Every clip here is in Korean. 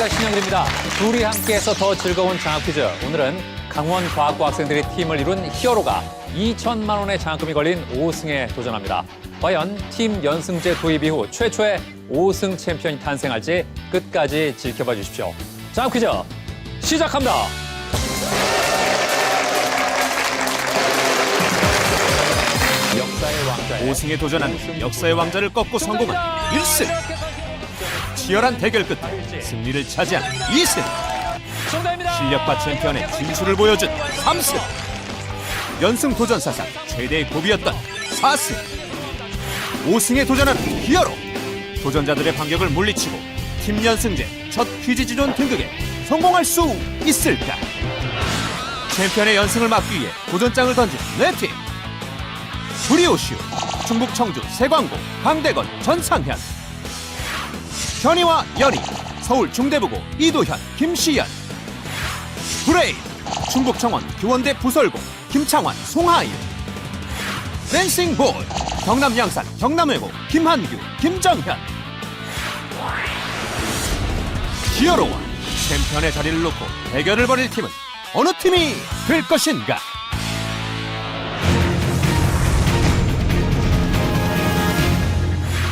안녕하십니까, 신영일입니다. 둘이 함께해서 더 즐거운 장학 퀴즈. 오늘은 강원과학고 학생들이 팀을 이룬 히어로가 2천만 원의 장학금이 걸린 5승에 도전합니다. 과연 팀 연승제 도입 이후 최초의 5승 챔피언이 탄생할지 끝까지 지켜봐 주십시오. 장학 퀴즈 시작합니다. 역사의 왕자 5승에 도전한 역사의 왕자를 꺾고 성공한 1승. 치열한 대결 끝에 승리를 차지한 2승. 실력파 챔피언의 진수를 보여준 3승. 연승 도전 사상 최대의 고비였던 4승. 5승에 도전한 히어로. 도전자들의 반격을 물리치고 팀 연승제 첫 퀴즈지존 등극에 성공할 수 있을까? 챔피언의 연승을 막기 위해 도전장을 던진 네 팀. 브리오슈, 충북 청주 세광고, 강대건, 전상현. 현이와 연희, 서울 중대부고 이도현, 김시연. 브레인, 충북 청원 교원대 부설고, 김창환, 송하일. 댄싱 볼, 경남 양산 경남외고, 김한규, 김정현. 히어로와 챔피언의 자리를 놓고 대결을 벌일 팀은 어느 팀이 될 것인가?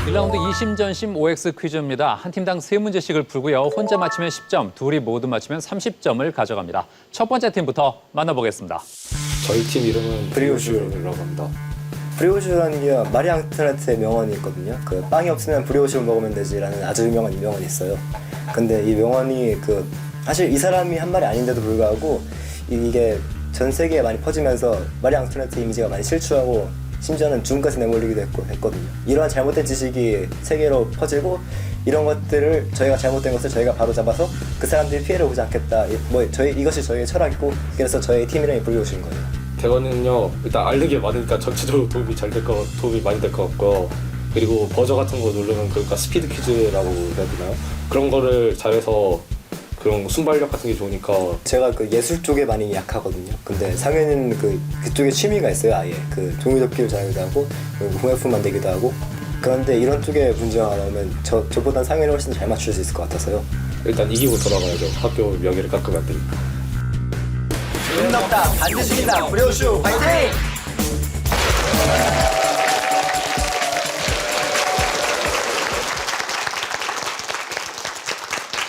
1라운드 2심전심 OX 퀴즈입니다. 한 팀당 3문제씩을 풀고요. 혼자 맞히면 10점, 둘이 모두 맞히면 30점을 가져갑니다. 첫 번째 팀부터 만나보겠습니다. 저희 팀 이름은 브리오슈라고 합니다. 브리오슈라는 게 마리 앙투아네트의 명언이 있거든요. 그 빵이 없으면 브리오슈를 먹으면 되지라는 아주 유명한 명언이 있어요. 근데 이 명언이 사실 이 사람이 한 말이 아닌데도 불구하고 이게 전 세계에 많이 퍼지면서 마리 앙투아네트 이미지가 많이 실추하고 심지어는 죽음까지 내몰리기도 했거든요. 이러한 잘못된 지식이 세계로 퍼지고 이런 것들을 저희가 잘못된 것을 저희가 바로 잡아서 그 사람들이 피해를 보지 않겠다. 이것이 저희의 철학이고 그래서 저희 팀 이름이 브리오슈인 거예요. 대건은요 일단 알는 게 많으니까 전체적으로 도움이 많이 될 것 같고요. 그리고 버저 같은 거 누르면 그러니까 스피드 퀴즈라고 해야 되나요? 그런 거를 잘해서 그런 순발력 같은 게 좋으니까. 제가 예술 쪽에 많이 약하거든요. 근데 상현이는 그쪽에 취미가 있어요. 아예 종이접기를 잘하기도 하고 공예품 만들기도 하고. 그런데 이런 쪽에 문제가 나오면 저보단 상현이 훨씬 잘 맞출 수 있을 것 같아서요. 일단 이기고 돌아가야죠. 학교 명예를 깎으면 안 되니까. 끝났다. 반드시 이긴다. 브리오슈 파이팅!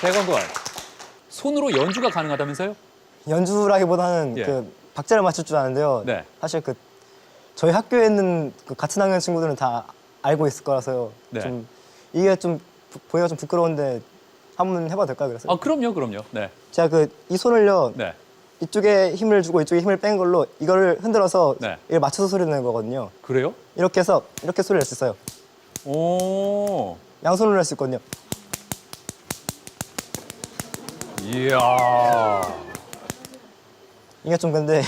대건군, 손으로 연주가 가능하다면서요? 연주라기보다는 예. 박자를 맞출 줄 아는데요. 네. 사실 저희 학교에 있는 같은 학년 친구들은 다 알고 있을 거라서요. 네. 이게 좀 보기가 좀 부끄러운데 한번 해봐도 될까요? 그래서 아, 그럼요. 네. 제가 이 손을요. 네. 이쪽에 힘을 주고 이쪽에 힘을 뺀 걸로 이거를 흔들어서 네. 이걸 맞춰서 소리 내는 거거든요. 그래요? 이렇게 해서 이렇게 소리를 낼 수 있어요. 오. 양손으로 낼 수 있거든요. 이야. 이게 좀 근데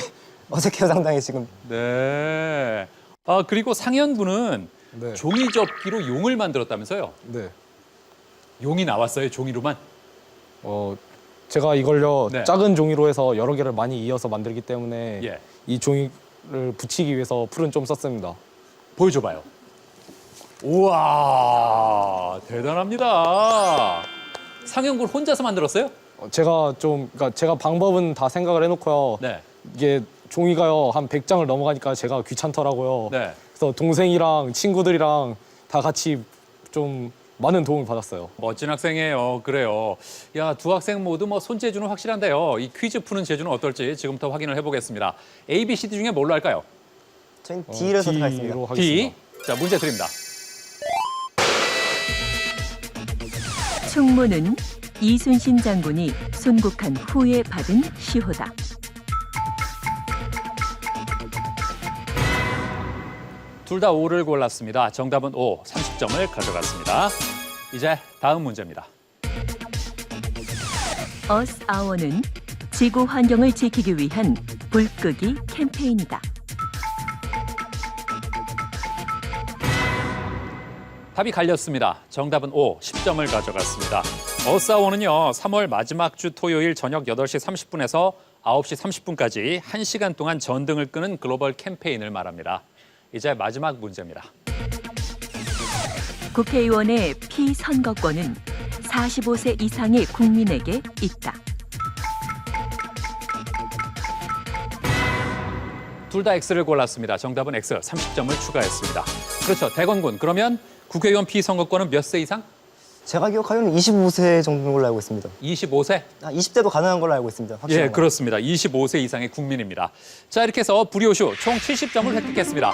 어색해요 상당히 지금. 네. 아, 그리고 상현군은 네. 종이접기로 용을 만들었다면서요? 네. 용이 나왔어요, 종이로만? 제가 이걸요 네. 작은 종이로 해서 여러 개를 많이 이어서 만들기 때문에 예. 이 종이를 붙이기 위해서 풀은 좀 썼습니다. 보여줘봐요. 우와, 대단합니다. 상현군 혼자서 만들었어요? 그러니까 제가 방법은 다 생각을 해놓고요. 네. 이게 종이가요 한 100장을 넘어가니까 제가 귀찮더라고요. 네. 그래서 동생이랑 친구들이랑 다 같이 좀 많은 도움을 받았어요. 멋진 학생이에요. 그래요. 야, 두 학생 모두 손재주는 확실한데요. 이 퀴즈 푸는 재주는 어떨지 지금부터 확인을 해보겠습니다. A, B, C, D 중에 뭘로 할까요? 저희는 D를 선택하겠습니다. D로 D. 하겠습니다. 자, 문제 드립니다. 충무는 이순신 장군이 순국한 후에 받은 시호다. 둘 다 O를 골랐습니다. 정답은 O, 30점을 가져갔습니다. 이제 다음 문제입니다. 어스아워는 지구 환경을 지키기 위한 불 끄기 캠페인이다. 답이 갈렸습니다. 정답은 O, 10점을 가져갔습니다. 어스아워는요, 3월 마지막 주 토요일 저녁 8시 30분에서 9시 30분까지 1시간 동안 전등을 끄는 글로벌 캠페인을 말합니다. 이제 마지막 문제입니다. 국회의원의 피선거권은 45세 이상의 국민에게 있다. 둘 다 X를 골랐습니다. 정답은 X, 30점을 추가했습니다. 그렇죠. 대건군, 그러면 국회의원 피선거권은 몇 세 이상? 제가 기억하기로는 25세 정도인 걸로 알고 있습니다. 25세? 20대도 가능한 걸로 알고 있습니다. 예, 확실한 건. 그렇습니다. 25세 이상의 국민입니다. 자, 이렇게 해서 불효슈 총 70점을 획득했습니다.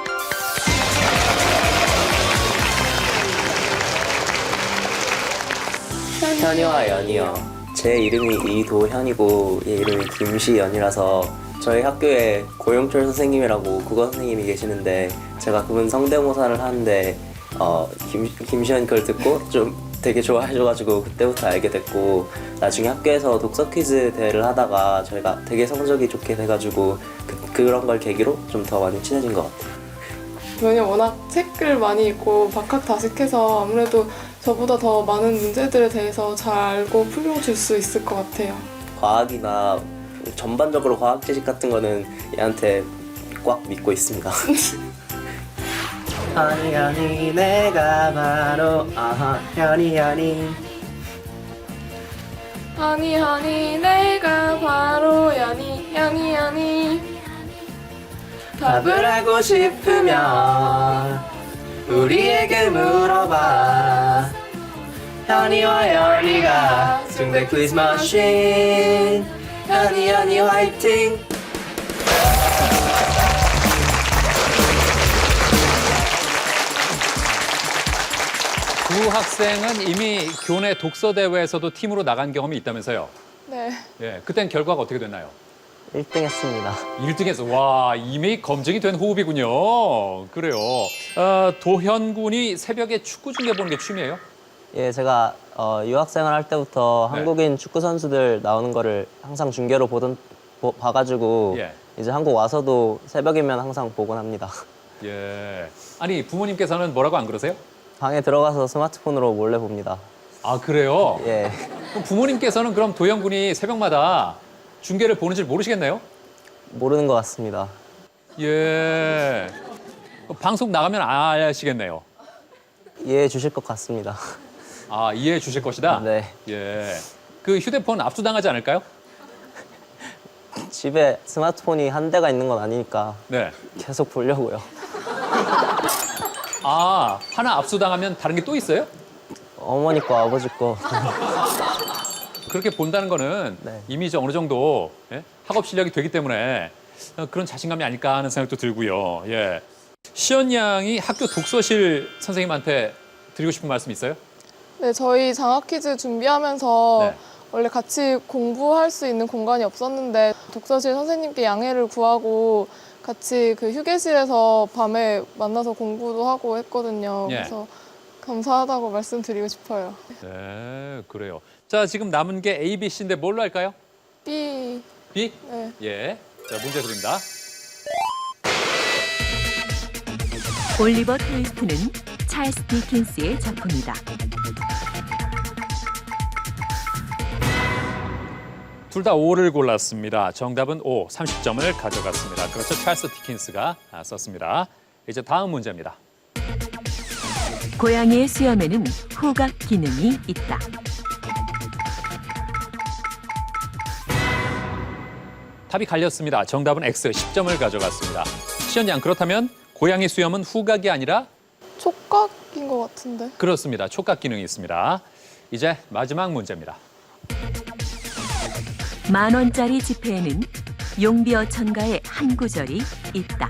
현이와 연이요. 제 이름이 이도현이고 얘 이름이 김시연이라서 저희 학교에 고영철 선생님이라고 국어 선생님이 계시는데 제가 그분 성대모사를 하는데 김시연 걸 듣고 좀 되게 좋아해줘가지고 그때부터 알게 됐고 나중에 학교에서 독서 퀴즈 대회를 하다가 저희가 되게 성적이 좋게 돼가지고 그런 걸 계기로 좀 더 많이 친해진 것 같아요. 왜냐면 워낙 책을 많이 읽고 박학다식해서 아무래도 저보다 더 많은 문제들에 대해서 잘 알고 풀어줄 수 있을 것 같아요. 과학이나 전반적으로 과학 지식 같은 거는 얘한테 꽉 믿고 있습니다. 아니 아니 내가 바로 현이 아니 아니 내가 바로 야니 답을 알고 싶으면 우리에게 물어봐. 현이와 연이가 중대 퀴즈 머신. 현이 화이팅. 두 학생은 이미 교내 독서 대회에서도 팀으로 나간 경험이 있다면서요? 네. 예, 그땐 결과가 어떻게 됐나요? 1등 했습니다. 1등에서 와, 이미 검증이 된 호흡이군요. 그래요. 도현 군이 새벽에 축구 중계 보는 게 취미예요? 예, 제가 유학생활 할 때부터 네. 한국인 축구 선수들 나오는 거를 항상 중계로 봐가지고 예. 이제 한국 와서도 새벽이면 항상 보곤 합니다. 예. 아니, 부모님께서는 뭐라고 안 그러세요? 방에 들어가서 스마트폰으로 몰래 봅니다. 아, 그래요? 예, 그럼 부모님께서는 그럼 도현 군이 새벽마다 중계를 보는 줄 모르시겠네요? 모르는 것 같습니다. 예. 방송 나가면 아시겠네요. 이해해 주실 것 같습니다. 아, 이해해 주실 것이다? 네, 예. 그 휴대폰 압수당하지 않을까요? 집에 스마트폰이 한 대가 있는 건 아니니까 네. 계속 보려고요. 아, 하나 압수당하면 다른 게 또 있어요? 어머니 거, 아버지 거. 그렇게 본다는 거는 네. 이미 이제 어느 정도 예? 학업 실력이 되기 때문에 그런 자신감이 아닐까 하는 생각도 들고요. 예. 시연 양이 학교 독서실 선생님한테 드리고 싶은 말씀 있어요? 네, 저희 장학 퀴즈 준비하면서 네. 원래 같이 공부할 수 있는 공간이 없었는데 독서실 선생님께 양해를 구하고 같이 그 휴게실에서 밤에 만나서 공부도 하고 했거든요. 예. 그래서 감사하다고 말씀드리고 싶어요. 네, 그래요. 자, 지금 남은 게 A, B, C인데 뭘로 할까요? B. B? 네. 예. 자, 문제 드립니다. 올리버 트위스트는 찰스 디킨스의 작품이다. 둘 다 O를 골랐습니다. 정답은 O, 30점을 가져갔습니다. 그렇죠. 찰스 디킨스가 썼습니다. 이제 다음 문제입니다. 고양이의 수염에는 후각 기능이 있다. 답이 갈렸습니다. 정답은 X, 10점을 가져갔습니다. 시연 양, 그렇다면 고양이 수염은 후각이 아니라 촉각인 것 같은데. 그렇습니다. 촉각 기능이 있습니다. 이제 마지막 문제입니다. 10,000원짜리 지폐에는 용비어천가의 한 구절이 있다.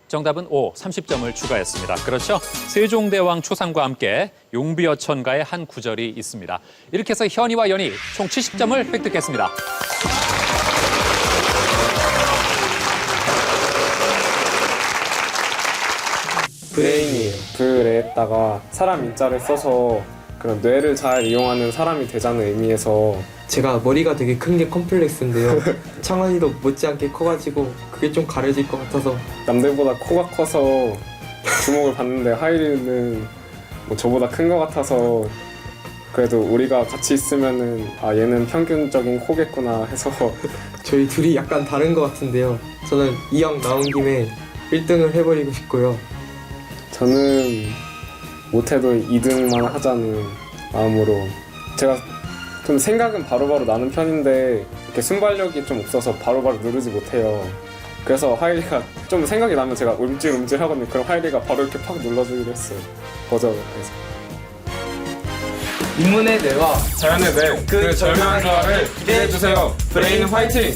정답은 O, 30점을 추가했습니다. 그렇죠. 세종대왕 초상과 함께 용비어천가의 한 구절이 있습니다. 이렇게 해서 현이와 연이 총 70점을 획득했습니다. 브레인이에요. 글에다가 사람 인자를 써서 그런 뇌를 잘 이용하는 사람이 되자는 의미에서 제가 머리가 되게 큰 게 컴플렉스인데요. 창원이도 못지않게 커가지고 그게 좀 가려질 것 같아서 남들보다 코가 커서 주목을 받는데 하이리는 뭐 저보다 큰 것 같아서 그래도 우리가 같이 있으면은 아 얘는 평균적인 코겠구나 해서 저희 둘이 약간 다른 것 같은데요. 저는 이왕 나온 김에 1등을 해버리고 싶고요. 저는 못해도 2등만 하자는 마음으로 제가 좀 생각은 바로바로 나는 편인데 이렇게 순발력이 좀 없어서 바로바로 누르지 못해요. 그래서 하일이가 좀 생각이 나면 제가 움찔움찔 하거든요. 그럼 하일이가 바로 이렇게 팍 눌러주기로 했어요. 버저로 해서. 인문의 뇌와 자연의 뇌, 그 절묘한 조화를 기대해주세요. 브레인 화이팅!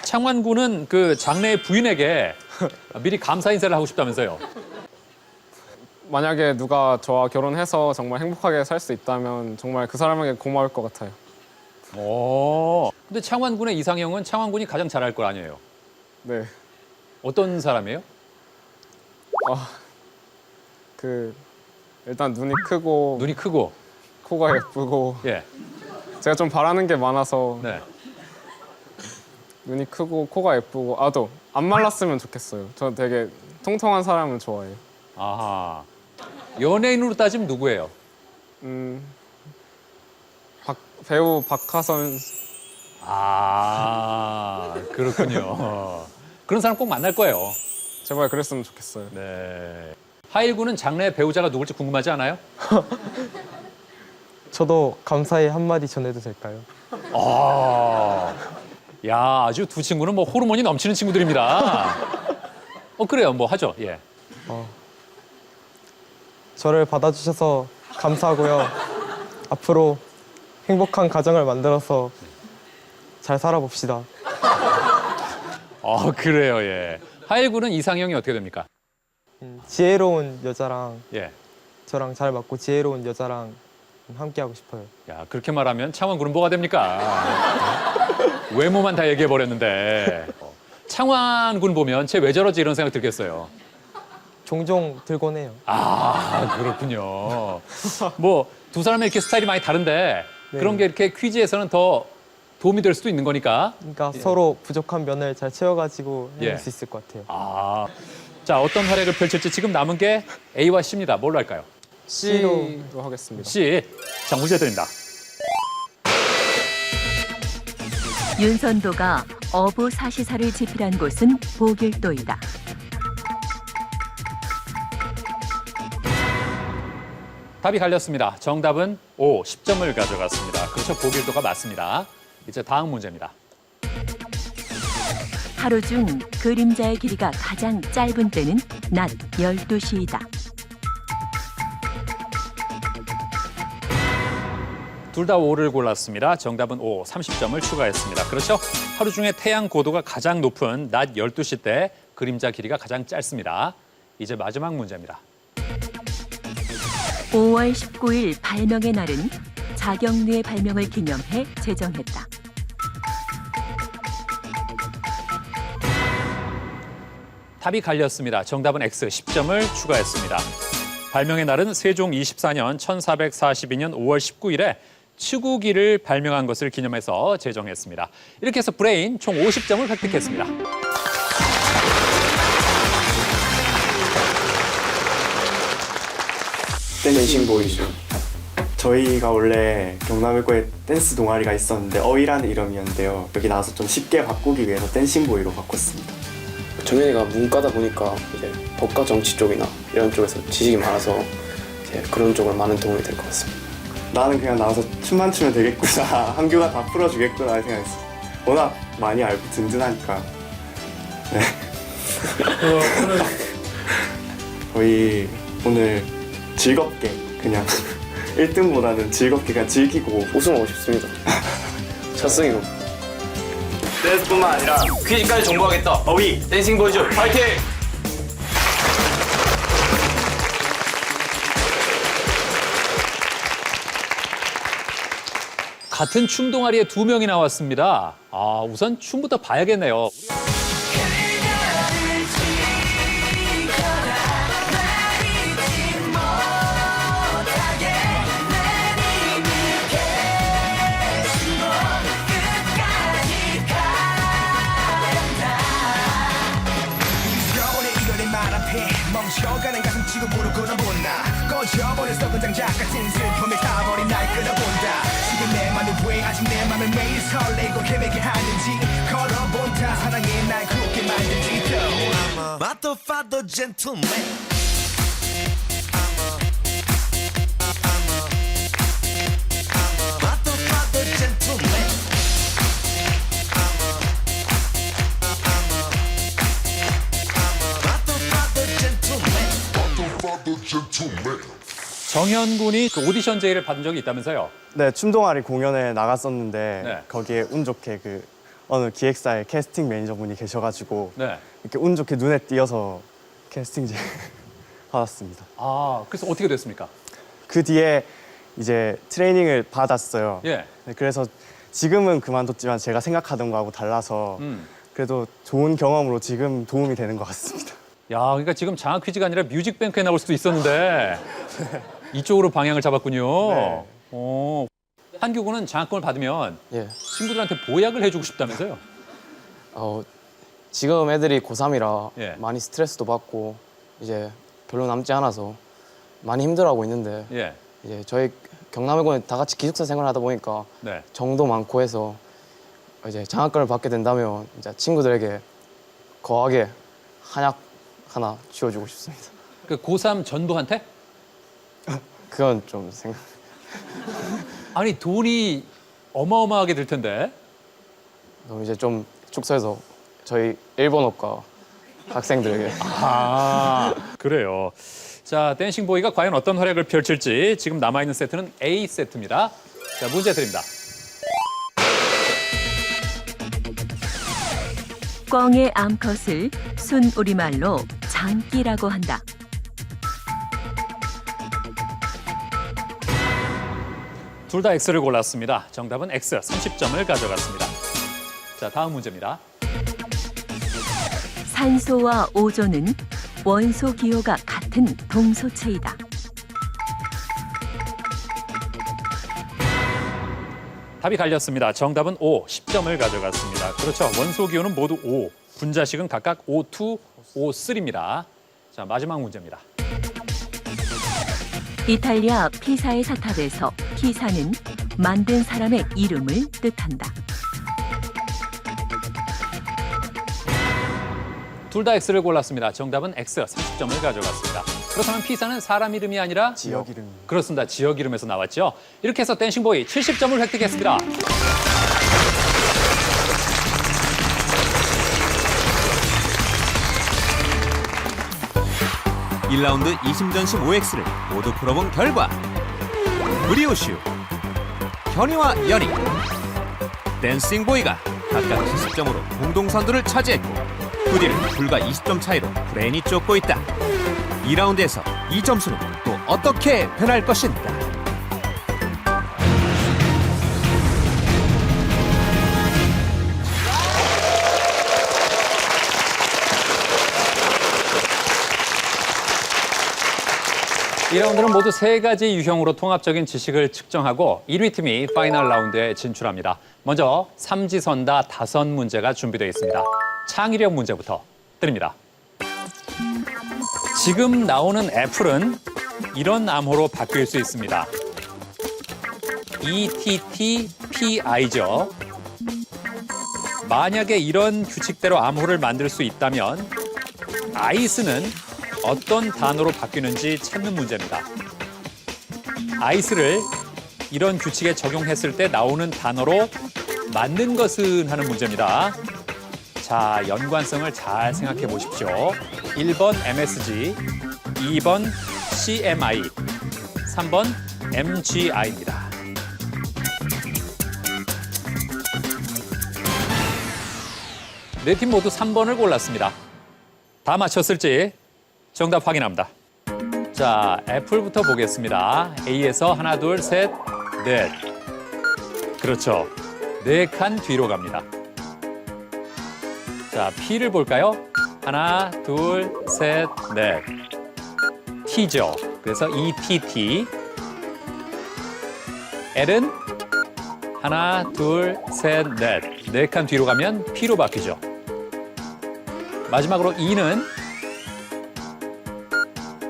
창완군은 그 장래의 부인에게 미리 감사 인사를 하고 싶다면서요. 만약에 누가 저와 결혼해서 정말 행복하게 살 수 있다면 정말 그 사람에게 고마울 것 같아요. 근데 창완군의 이상형은 창완군이 가장 잘할 걸 아니에요. 네. 어떤 사람이에요? 일단 눈이 크고 눈이 크고. 코가 예쁘고 예. 제가 좀 바라는 게 많아서 네. 눈이 크고 코가 예쁘고 또 안 말랐으면 좋겠어요. 저 되게 통통한 사람을 좋아해요. 아하. 연예인으로 따지면 누구예요? 배우 박하선. 그렇군요. 그런 사람 꼭 만날 거예요. 제발 그랬으면 좋겠어요. 네. 하일군은 장래 배우자가 누굴지 궁금하지 않아요? 저도 감사의 한마디 전해도 될까요? 야, 아주 두 친구는 뭐 호르몬이 넘치는 친구들입니다. 그래요. 뭐 하죠. 예. 저를 받아주셔서 감사하고요. 앞으로 행복한 가정을 만들어서 잘 살아봅시다. 그래요. 예. 하일군은 이상형이 어떻게 됩니까? 지혜로운 여자랑 예. 저랑 잘 맞고 지혜로운 여자랑 함께하고 싶어요. 야, 그렇게 말하면 창완군은 뭐가 됩니까? 외모만 다 얘기해 버렸는데. 창완군 보면 쟤 왜 저러지 이런 생각 들겠어요. 종종 들곤 해요. 그렇군요. 뭐 두 사람의 이렇게 스타일이 많이 다른데 네. 그런 게 이렇게 퀴즈에서는 더 도움이 될 수도 있는 거니까. 그러니까 서로 부족한 면을 잘 채워가지고 해낼 예. 수 있을 것 같아요. 자, 어떤 활약을 펼칠지 지금 남은 게 A와 C입니다. 뭘로 할까요? C로 하겠습니다. C. 자, 문제 드립니다. 윤선도가 어부 사시사를 집필한 곳은 보길도이다. 답이 갈렸습니다. 정답은 O, 10점을 가져갔습니다. 그렇죠, 보길도가 맞습니다. 이제 다음 문제입니다. 하루 중 그림자의 길이가 가장 짧은 때는 낮 12시이다. 둘 다 O를 골랐습니다. 정답은 O, 30점을 추가했습니다. 그렇죠? 하루 중에 태양 고도가 가장 높은 낮 12시 때 그림자 길이가 가장 짧습니다. 이제 마지막 문제입니다. 5월 19일 발명의 날은 자경루의 발명을 기념해 제정했다. 답이 갈렸습니다. 정답은 X, 10점을 추가했습니다. 발명의 날은 세종 24년 1442년 5월 19일에 치구기를 발명한 것을 기념해서 제정했습니다. 이렇게 해서 브레인 총 50점을 획득했습니다. 댄싱 보이죠. 저희가 원래 경남외고에 댄스 동아리가 있었는데 어이라는 이름이었는데요. 여기 나와서 좀 쉽게 바꾸기 위해서 댄싱 보이로 바꿨습니다. 정현이가 문과다 보니까 이제 법과 정치 쪽이나 이런 쪽에서 지식이 많아서 이제 그런 쪽으로 많은 도움이 될 것 같습니다. 나는 그냥 나와서 춤만 추면 되겠구나. 한규가 다 풀어주겠구나 생각했어. 워낙 많이 알고 든든하니까. 네. 저희 오늘 즐겁게 그냥 1등보다는 즐겁게 그냥 즐기고 우승하고 싶습니다. 첫 승이로. 댄스뿐만 아니라 퀴즈까지 정보하겠다. 어휘 댄싱 보이즈 파이팅! 같은 춤 동아리에 두 명이 나왔습니다. 우선 춤부터 봐야겠네요. 멈춰가는 가슴 치고 무릎 꿇어본다. 꺼져버린 썩은 장작 같은 슬픔에 타버린 날 끌어본다. 지금 내 맘이 왜 아직 내 맘을 매일 설레고 헤매게 하는지 걸어본다 사랑해 날 그렇게 만든지 또 I'm a motherfucker gentleman 정현 군이 그 오디션 제의를 받은 적이 있다면서요? 네, 춤동아리 공연에 나갔었는데 네. 거기에 운 좋게 그 어느 기획사의 캐스팅 매니저분이 계셔가지고 네. 이렇게 운 좋게 눈에 띄어서 캐스팅제 받았습니다. 아, 그래서 어떻게 됐습니까? 그 뒤에 이제 트레이닝을 받았어요. 예. 네, 그래서 지금은 그만뒀지만 제가 생각하던 거하고 달라서 그래도 좋은 경험으로 지금 도움이 되는 것 같습니다. 야, 그러니까 지금 장학 퀴즈가 아니라 뮤직뱅크에 나올 수도 있었는데 이쪽으로 방향을 잡았군요. 네. 한규 군은 장학금을 받으면 예. 친구들한테 보약을 해주고 싶다면서요? 지금 애들이 고3이라 예. 많이 스트레스도 받고 이제 별로 남지 않아서 많이 힘들어하고 있는데 예. 이제 저희 경남외고는 다 같이 기숙사 생활하다 보니까 네. 정도 많고 해서 이제 장학금을 받게 된다면 이제 친구들에게 거하게 한약 하나 쥐어주고 싶습니다. 그 고3 전부한테? 그건 좀 생각. 아니 돈이 어마어마하게 들 텐데. 그럼 이제 좀 축소해서 저희 일본어과 학생들에게. 아, 그래요. 자, 댄싱 보이가 과연 어떤 활약을 펼칠지 지금 남아있는 세트는 A 세트입니다. 자, 문제 드립니다. 꿩의 암컷을 순 우리말로 장기라고 한다. 둘 다 X를 골랐습니다. 정답은 X, 30점을 가져갔습니다. 자, 다음 문제입니다. 산소와 오존은 원소 기호가 같은 동소체이다. 답이 갈렸습니다. 정답은 O, 10점을 가져갔습니다. 그렇죠. 원소 기호는 모두 O, 분자식은 각각 O2, O3입니다. 자, 마지막 문제입니다. 이탈리아 피사의 사탑에서 피사는 만든 사람의 이름을 뜻한다. 둘 다 X를 골랐습니다. 정답은 X, 30점을 가져갔습니다. 그렇다면 피사는 사람 이름이 아니라 지역 이름. 그렇습니다. 지역 이름에서 나왔죠. 이렇게 해서 댄싱보이 70점을 획득했습니다. 일 라운드 2심전심 OX를 모두 풀어본 결과 브리오슈, 현이와 연희, 댄싱보이가 각각 70점으로 공동 선두를 차지했고 그 뒤를 불과 20점 차이로 브레인이 쫓고 있다. 2라운드에서 이 점수는 또 어떻게 변할 것인가? 이 라운드는 모두 3가지 유형으로 통합적인 지식을 측정하고 1위 팀이 파이널 라운드에 진출합니다. 먼저 삼지선다 5문제가 준비되어 있습니다. 창의력 문제부터 드립니다. 지금 나오는 애플은 이런 암호로 바뀔 수 있습니다. ETTPI죠. 만약에 이런 규칙대로 암호를 만들 수 있다면 아이스는 어떤 단어로 바뀌는지 찾는 문제입니다. 아이스를 이런 규칙에 적용했을 때 나오는 단어로 맞는 것은 하는 문제입니다. 자, 연관성을 잘 생각해 보십시오. 1번 MSG, 2번 CMI, 3번 MGI입니다. 네 팀 모두 3번을 골랐습니다. 다 맞췄을지 정답 확인합니다. 자, 애플부터 보겠습니다. A에서 하나, 둘, 셋, 넷. 그렇죠. 4칸 뒤로 갑니다. 자, P를 볼까요? 하나, 둘, 셋, 넷. T죠. 그래서 ETT. L은 하나, 둘, 셋, 넷. 4칸 뒤로 가면 P로 바뀌죠. 마지막으로 E는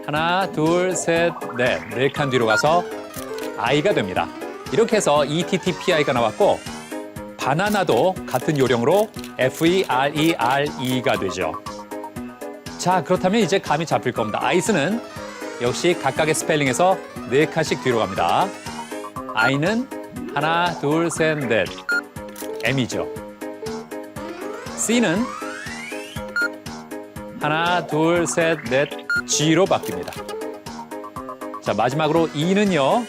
하나, 둘, 셋, 넷. 4칸 뒤로 가서 I가 됩니다. 이렇게 해서 ETTPI가 나왔고 바나나도 같은 요령으로 F-E-R-E-R-E가 되죠. 자, 그렇다면 이제 감이 잡힐 겁니다. 아이스는 역시 각각의 스펠링에서 4칸씩 뒤로 갑니다. I는 하나, 둘, 셋, 넷. M이죠. C는 하나, 둘, 셋, 넷, G로 바뀝니다. 자, 마지막으로 E는요.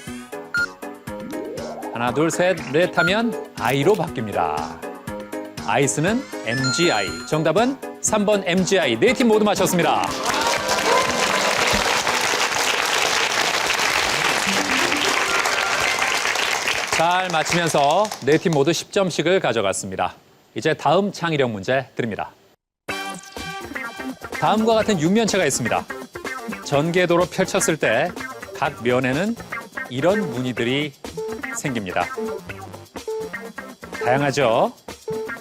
하나, 둘, 셋, 넷 하면 I로 바뀝니다. 아이스는 MGI. 정답은 3번 MGI. 네 팀 모두 맞췄습니다. 잘 맞히면서 네 팀 모두 10점씩을 가져갔습니다. 이제 다음 창의력 문제 드립니다. 다음과 같은 육면체가 있습니다. 전개도로 펼쳤을 때 각 면에는 이런 무늬들이 생깁니다. 다양하죠?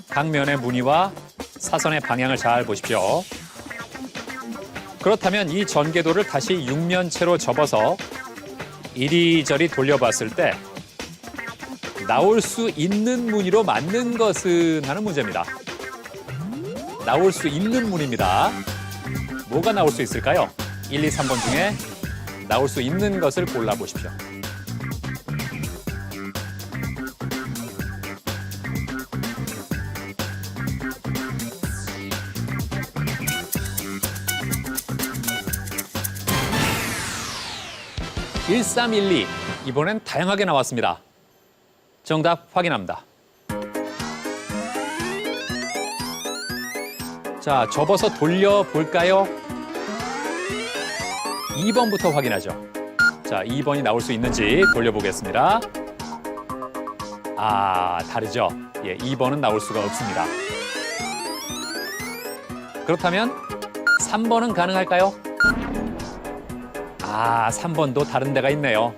각 면의 무늬와 사선의 방향을 잘 보십시오. 그렇다면 이 전개도를 다시 육면체로 접어서 이리저리 돌려봤을 때 나올 수 있는 무늬로 맞는 것은 하는 문제입니다. 나올 수 있는 무늬입니다. 뭐가 나올 수 있을까요? 1, 2, 3번 중에 나올 수 있는 것을 골라보십시오. (1312) 이번엔 다양하게 나왔습니다. 정답 확인합니다. 자, 접어서 돌려볼까요? 2번부터 확인하죠. 자, 2번이 나올 수 있는지 돌려보겠습니다. 아, 다르죠? 예, 2번은 나올 수가 없습니다. 그렇다면 3번은 가능할까요? 아, 3번도 다른 데가 있네요.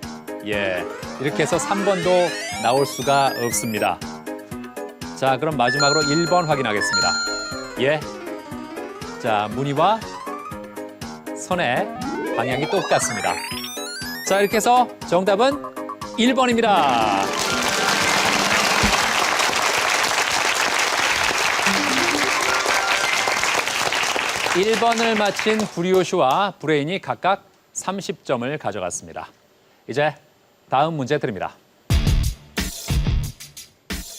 예, 이렇게 해서 3번도 나올 수가 없습니다. 자, 그럼 마지막으로 1번 확인하겠습니다. 예. 자, 무늬와 선의 방향이 똑같습니다. 자, 이렇게 해서 정답은 1번입니다. (1번을) 맞힌 브리오슈와 브레인이 각각 30점을 가져갔습니다. 이제 다음 문제 드립니다.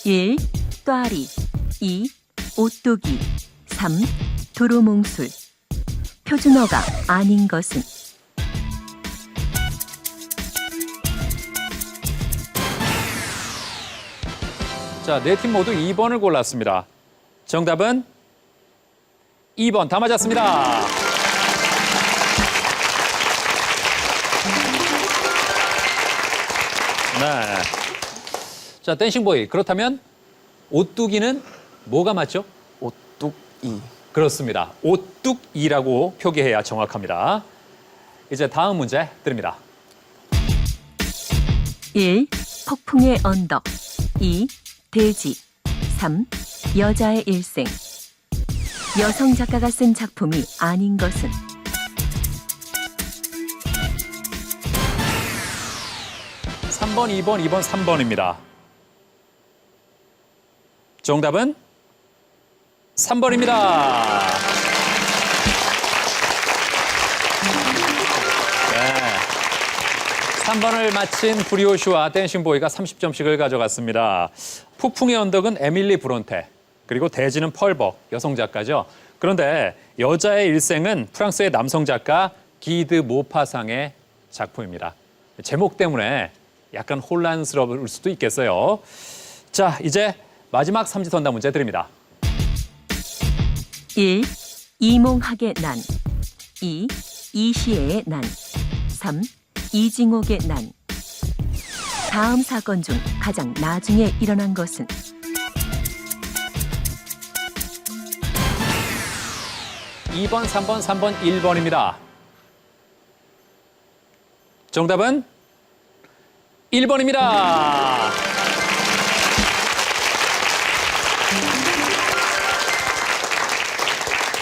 1. 또아리 2. 오뚜기 3. 도로몽술 표준어가 아닌 것은 자, 네 팀 모두 2번을 골랐습니다. 정답은 2번. 다 맞았습니다. 네. 자, 댄싱보이. 그렇다면 오뚜기는 뭐가 맞죠? 오뚝이. 그렇습니다. 오뚝이라고 표기해야 정확합니다. 이제 다음 문제 드립니다. 1. 폭풍의 언덕 2. 돼지 3. 여자의 일생 여성 작가가 쓴 작품이 아닌 것은 3번, 2번, 2번, 3번입니다. 정답은 3번입니다. 네. 3번을 맞힌 브리오슈와 댄싱보이가 30점씩을 가져갔습니다. 폭풍의 언덕은 에밀리 브론테, 그리고 대지는 펄벅, 여성 작가죠. 그런데 여자의 일생은 프랑스의 남성 작가 기드 모파상의 작품입니다. 제목 때문에 약간 혼란스러울 수도 있겠어요. 자, 이제 마지막 삼지선다 문제 드립니다. 1. 이몽학의 난 2. 이시애의 난 3. 이징옥의 난 다음 사건 중 가장 나중에 일어난 것은 2번, 3번, 3번, 1번입니다. 정답은 1번입니다.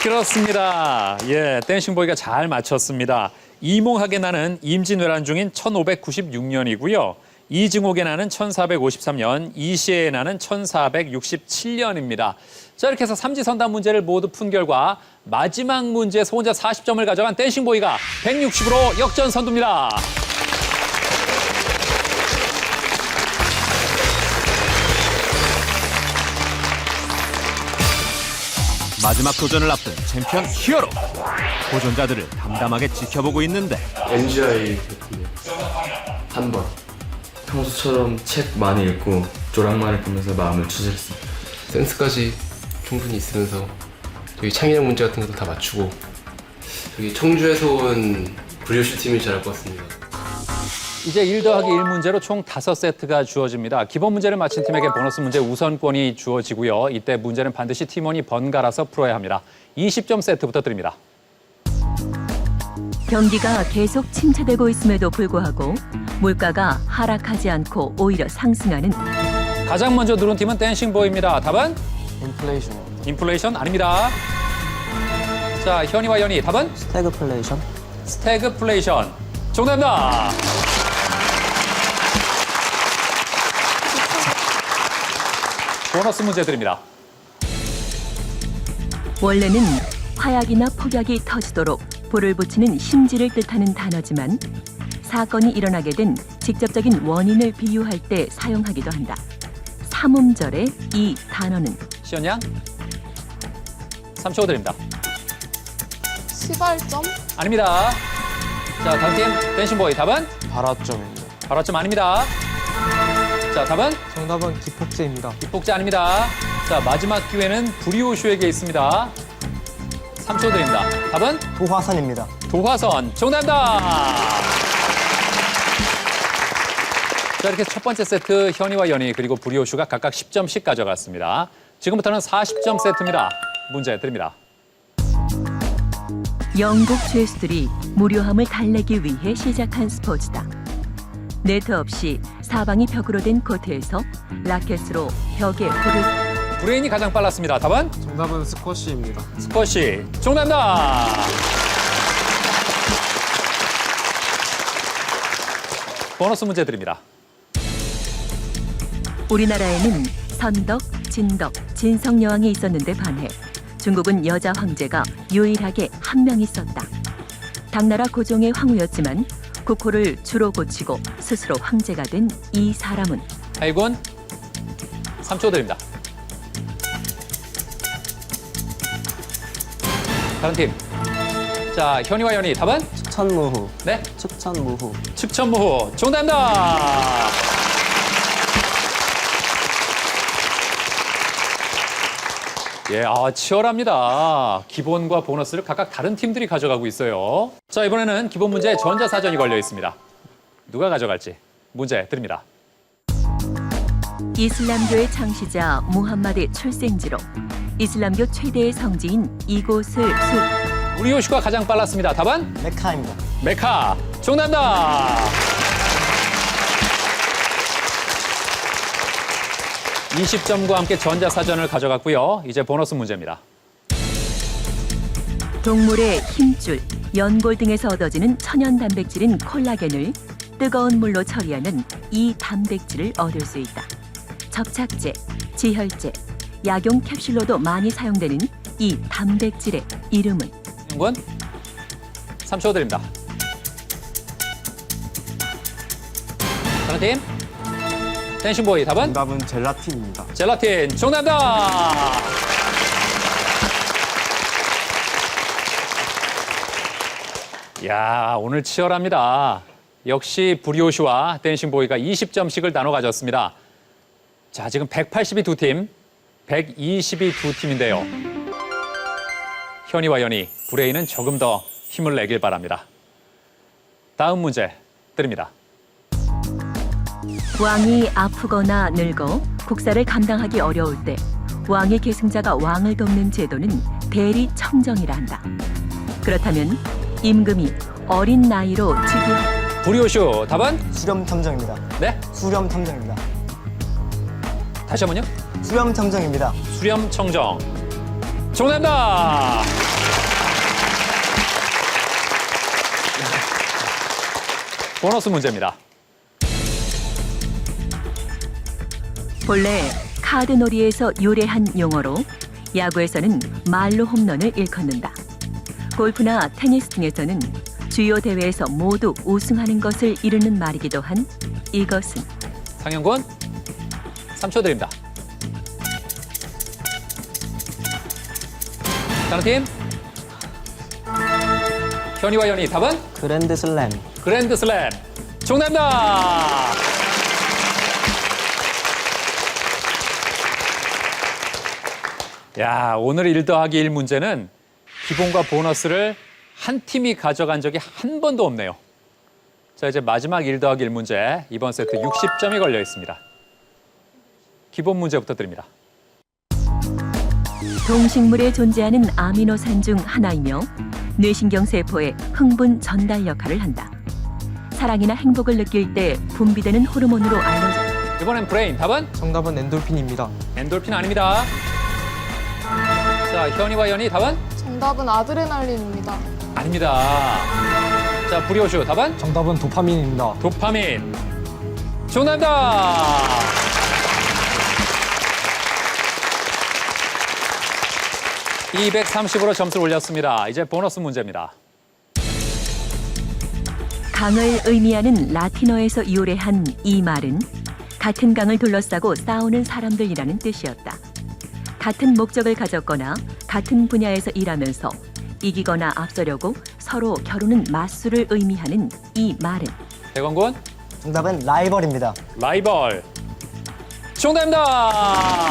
그렇습니다. 예, 댄싱보이가 잘 맞췄습니다. 이몽학의 난은 임진왜란 중인 1596년이고요. 이증옥의 나는 1453년, 이시의 나는 1467년입니다. 자, 이렇게 해서 삼지선답 문제를 모두 푼 결과 마지막 문제에서 혼자 40점을 가져간 댄싱보이가 160으로 역전 선두입니다. 마지막 도전을 앞둔 챔피언 히어로. 도전자들을 담담하게 지켜보고 있는데 NGI 한번 평소처럼 책 많이 읽고 조랑말을 보면서 마음을 추스렸습니다. 센스까지 충분히 있으면서 여기 창의력 문제 같은 것도 다 맞추고 여기 청주에서 온 브리오시 팀이 잘할 것 같습니다. 이제 1 더하기 1 문제로 총 5세트가 주어집니다. 기본 문제를 맞힌 팀에게 보너스 문제 우선권이 주어지고요. 이때 문제는 반드시 팀원이 번갈아서 풀어야 합니다. 20점 세트부터 드립니다. 경기가 계속 침체되고 있음에도 불구하고 물가가 하락하지 않고 오히려 상승하는 가장 먼저 누른 팀은 댄싱보이입니다. 답은? 인플레이션. 인플레이션 아닙니다. 자, 현이와 연이 답은? 스태그플레이션. 스태그플레이션. 정답입니다. 보너스 문제 드립니다. 원래는 화약이나 폭약이 터지도록 불을 붙이는 심지를 뜻하는 단어지만 사건이 일어나게 된 직접적인 원인을 비유할 때 사용하기도 한다. 삼음절의 이 단어는 시연 양 3초 드립니다. 시발점? 아닙니다. 자, 다음 팀 댄싱보이 답은? 발화점입니다. 발화점 아닙니다. 자, 답은? 정답은 기폭제입니다. 기폭제 아닙니다. 자, 마지막 기회는 브리오슈에게 있습니다. 3초 드립니다. 답은? 도화선입니다. 도화선. 정답입니다. 자, 이렇게 첫 번째 세트 현이와 연이 그리고 브리오슈가 각각 10점씩 가져갔습니다. 지금부터는 40점 세트입니다. 문제 드립니다. 영국 죄수들이 무료함을 달래기 위해 시작한 스포츠다. 네트 없이 사방이 벽으로 된 코트에서 라켓으로 벽에 볼을 브레인이 가장 빨랐습니다. 답은? 정답은 스쿼시입니다. 스쿼시. 정답입니다. 보너스 문제 드립니다. 우리나라에는 선덕, 진덕, 진성 여왕이 있었는데 반해 중국은 여자 황제가 유일하게 한 명 있었다. 당나라 고종의 황후였지만 국호를 주로 고치고 스스로 황제가 된 이 사람은 하이군 3초 드립니다. 다른 팀. 자, 현이와 연이 답은? 측천무후. 네? 측천무후. 측천무후. 정답입니다. 예, 치열합니다. 기본과 보너스를 각각 다른 팀들이 가져가고 있어요. 자, 이번에는 기본 문제에 전자사전이 걸려 있습니다. 누가 가져갈지 문제 드립니다. 이슬람교의 창시자 무함마드의 출생지로 이슬람교 최대의 성지인 이곳을 우리 요시가 가장 빨랐습니다. 답은? 메카입니다. 메카. 정답입니다. 20점과 함께 전자사전을 가져갔고요. 이제 보너스 문제입니다. 동물의 힘줄, 연골 등에서 얻어지는 천연 단백질인 콜라겐을 뜨거운 물로 처리하면 이 단백질을 얻을 수 있다. 접착제, 지혈제, 약용 캡슐로도 많이 사용되는 이 단백질의 이름은? 영권 3초 드립니다. 다른 팀 댄싱보이 답은? 정답은 젤라틴입니다. 젤라틴 정답입니다. 야, 오늘 치열합니다. 역시 브리오시와 댄싱보이가 20점씩을 나눠 가졌습니다. 자, 지금 180이 두 팀, 120이 두 팀인데요. 현이와 연이, 브레인은 조금 더 힘을 내길 바랍니다. 다음 문제 드립니다. 왕이 아프거나 늙어 국사를 감당하기 어려울 때 왕의 계승자가 왕을 돕는 제도는 대리청정이라 한다. 그렇다면 임금이 어린 나이로 즉위 브리오슈 답은? 수렴청정입니다. 네? 수렴청정입니다. 다시 한번요. 수렴청정입니다. 수렴청정. 정답입니다. 보너스 문제입니다. 본래 카드놀이에서 유래한 용어로 야구에서는 말로 홈런을 일컫는다. 골프나 테니스 등에서는 주요 대회에서 모두 우승하는 것을 이루는 말이기도 한 이것은 상영군 3초 드립니다. 다른 팀 현이와 연이 답은 그랜드슬램. 그랜드슬램 정답입니다. 야, 오늘 1 더하기 1 문제는 기본과 보너스를 한 팀이 가져간 적이 한 번도 없네요. 자, 이제 마지막 1 더하기 1 문제, 이번 세트 60점이 걸려 있습니다. 기본 문제부터 드립니다. 동식물에 존재하는 아미노산 중 하나이며 뇌신경 세포의 흥분 전달 역할을 한다. 사랑이나 행복을 느낄 때 분비되는 호르몬으로 알려져. 이번엔 브레인, 답은? 정답은 엔돌핀입니다. 엔돌핀 아닙니다. 자, 현이와 연이 답은? 정답은 아드레날린입니다. 아닙니다. 자, 브리오슈 답은? 정답은 도파민입니다. 도파민. 정답입니다. (230으로) 점수를 올렸습니다. 이제 보너스 문제입니다. 강을 의미하는 라틴어에서 유래한 이 말은 같은 강을 둘러싸고 싸우는 사람들이라는 뜻이었다. 같은 목적을 가졌거나 같은 분야에서 일하면서 이기거나 앞서려고 서로 겨루는 맞수를 의미하는 이 말은 대광군 정답은 라이벌입니다. 라이벌. 정답입니다.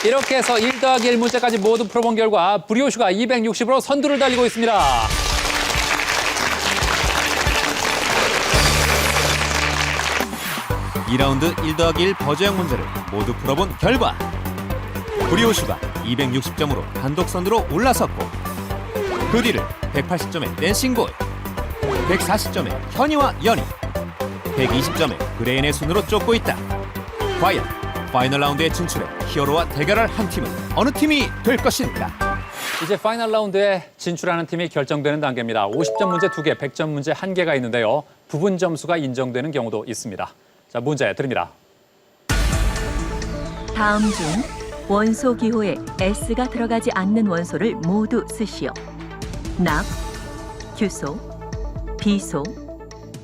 이렇게 해서 1 더하기 1 문제까지 모두 풀어본 결과 브리오슈가 260으로 선두를 달리고 있습니다. 이 라운드 1 더하기 1 버즈형 문제를 모두 풀어본 결과 브리오슈가 260점으로 단독 선두로 올라섰고 그 뒤를 180점의 댄싱보이, 140점의 현이와 연이, 120점의 브레인의 순으로 쫓고 있다. 과연 파이널 라운드에 진출해 히어로와 대결할 한 팀은 어느 팀이 될 것인가? 이제 파이널 라운드에 진출하는 팀이 결정되는 단계입니다. 50점 문제 2개, 100점 문제 1개가 있는데요. 부분 점수가 인정되는 경우도 있습니다. 자, 문제 드립니다. 다음 중 원소 기호에 S가 들어가지 않는 원소를 모두 쓰시오. 납, 규소, 비소,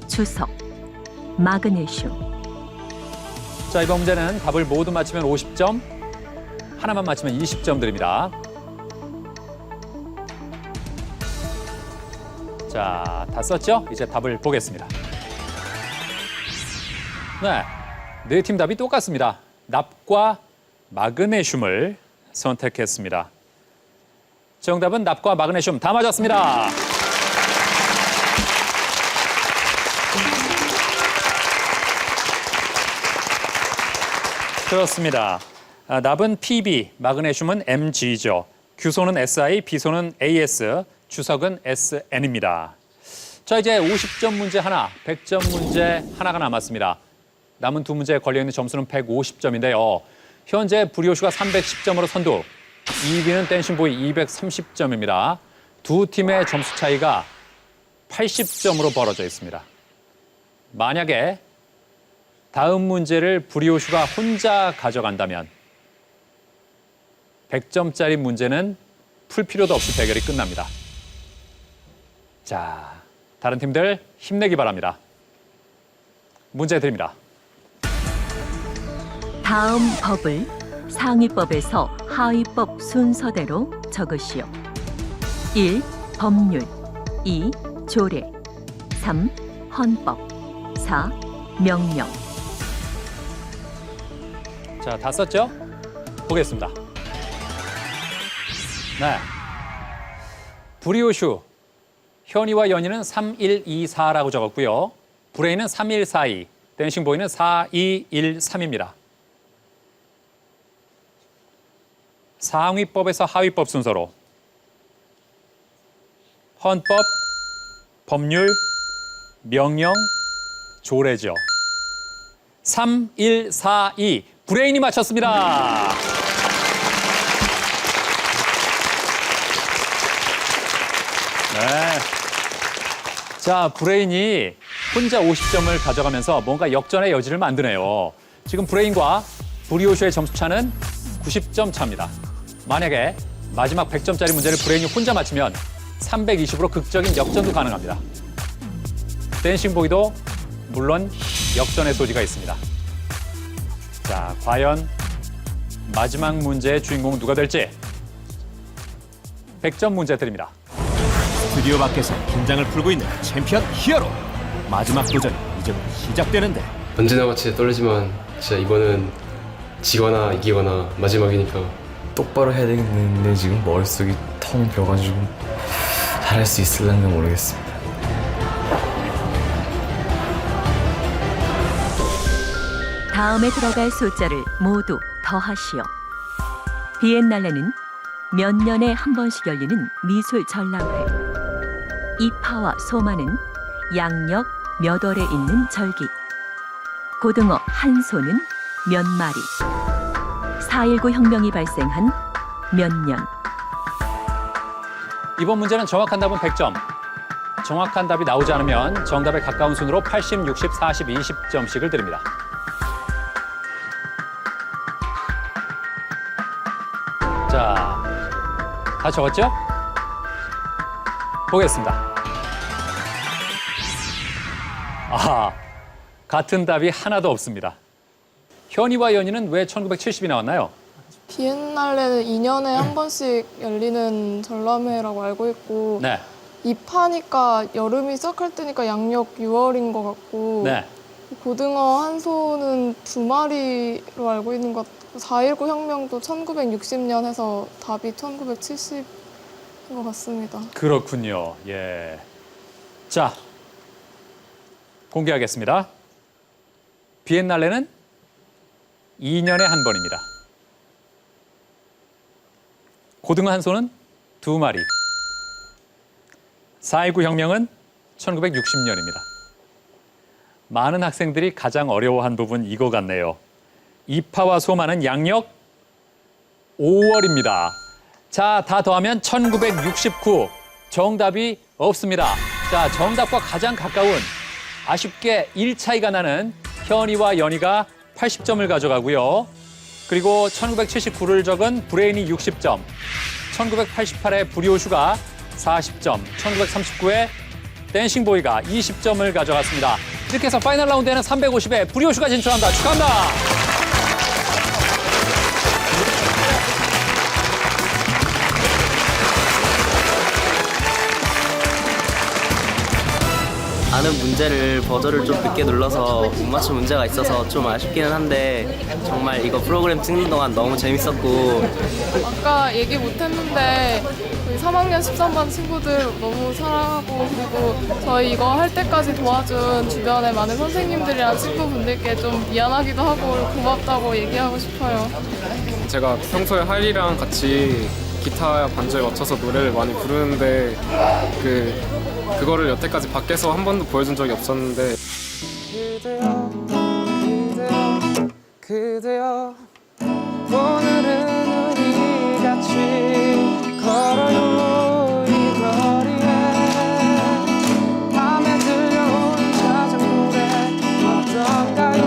주석, 마그네슘. 자, 이번 문제는 답을 모두 맞히면 50점, 하나만 맞히면 20점 드립니다. 자, 다 썼죠? 이제 답을 보겠습니다. 네, 네 팀 답이 똑같습니다. 납과 마그네슘을 선택했습니다. 정답은 납과 마그네슘 다 맞았습니다. 그렇습니다. 납은 PB, 마그네슘은 MG죠. 규소는 SI, 비소는 AS, 주석은 SN입니다. 자, 이제 50점 문제 하나, 100점 문제 하나가 남았습니다. 남은 두 문제에 걸려있는 점수는 150점인데요. 현재 브리오슈가 310점으로 선두, 2위는 댄싱보이 230점입니다. 두 팀의 점수 차이가 80점으로 벌어져 있습니다. 만약에 다음 문제를 브리오슈가 혼자 가져간다면 100점짜리 문제는 풀 필요도 없이 대결이 끝납니다. 자, 다른 팀들 힘내기 바랍니다. 문제 드립니다. 다음 법을 상위법에서 하위법 순서대로 적으시오. 1. 법률 2. 조례 3. 헌법 4. 명령. 자, 다 썼죠? 보겠습니다. 네. 브리오슈, 현이와 연이는 3124라고 적었고요. 브레인은 3142, 댄싱보이는 4213입니다. 상위법에서 하위법 순서로 헌법, 법률, 명령, 조례죠. 3142, 브레인이 맞췄습니다. 네. 자, 브레인이 혼자 50점을 가져가면서 뭔가 역전의 여지를 만드네요. 지금 브레인과 브리오쇼의 점수차는 90점 차입니다. 만약에 마지막 100점짜리 문제를 브레인이 혼자 맞히면 320으로 극적인 역전도 가능합니다. 댄싱보이도 물론 역전의 소지가 있습니다. 자, 과연 마지막 문제의 주인공은 누가 될지 100점 문제 드립니다. 스튜디오 밖에서 긴장을 풀고 있는 챔피언 히어로. 마지막 도전이 이제부터 시작되는데 언제나 같이 떨리지만 진짜 이번은 지거나 이기거나 마지막이니까 똑바로 해야 되겠는데 지금 머릿속이 텅 비어가지고 잘할 수 있을런지 모르겠습니다. 다음에 들어갈 숫자를 모두 더하시오. 비엔날레는 몇 년에 한 번씩 열리는 미술 전람회. 이파와 소마는 양력 몇 월에 있는 절기. 고등어 한 소는 몇 마리. 4.19 혁명이 발생한 몇 년. 이번 문제는 정확한 답은 100점. 정확한 답이 나오지 않으면 정답에 가까운 순으로 80, 60, 40, 20점씩을 드립니다. 자, 다 적었죠? 보겠습니다. 아하, 같은 답이 하나도 없습니다. 현이와 연이는 왜 1970이 나왔나요? 비엔날레는 2년에 한 번씩 열리는 전람회라고 알고 있고 네. 입하니까 여름이 시작할 때니까 양력 6월인 것 같고 네. 고등어 한 소는 2마리로 알고 있는 것 같고 4.19 혁명도 1960년 해서 답이 1970인 것 같습니다. 그렇군요. 예. 자, 공개하겠습니다. 비엔날레는 2년에 한 번입니다. 고등어 한 소는 2마리. 4.19 혁명은 1960년입니다. 많은 학생들이 가장 어려워한 부분 이거 같네요. 이파와 소마는 양력 5월입니다. 자, 다 더하면 1969. 정답이 없습니다. 자, 정답과 가장 가까운 아쉽게 1차이가 나는 현이와 연이가 80점을 가져가고요. 그리고 1979를 적은 브레인이 60점, 1988의 브리오슈가 40점, 1939의 댄싱보이가 20점을 가져갔습니다. 이렇게 해서 파이널 라운드에는 350에 브리오슈가 진출합니다. 축하합니다. 아는 문제를 버저를 좀 늦게 눌러서 못 맞춘 문제가 있어서 좀 아쉽기는 한데 정말 이거 프로그램 찍는 동안 너무 재밌었고 아까 얘기 못했는데 저희 3학년 13반 친구들 너무 사랑하고 그리고 저희 이거 할 때까지 도와준 주변의 많은 선생님들이랑 친구분들께 좀 미안하기도 하고 고맙다고 얘기하고 싶어요. 제가 평소에 하일이랑 같이 기타 반주에 맞춰서 노래를 많이 부르는데 그거를 여태까지 밖에서 한 번도 보여준 적이 없었는데 그대여 오늘은 우리 같이 걸어요 이 거리에 밤에 들려온 자전거에 어떤가요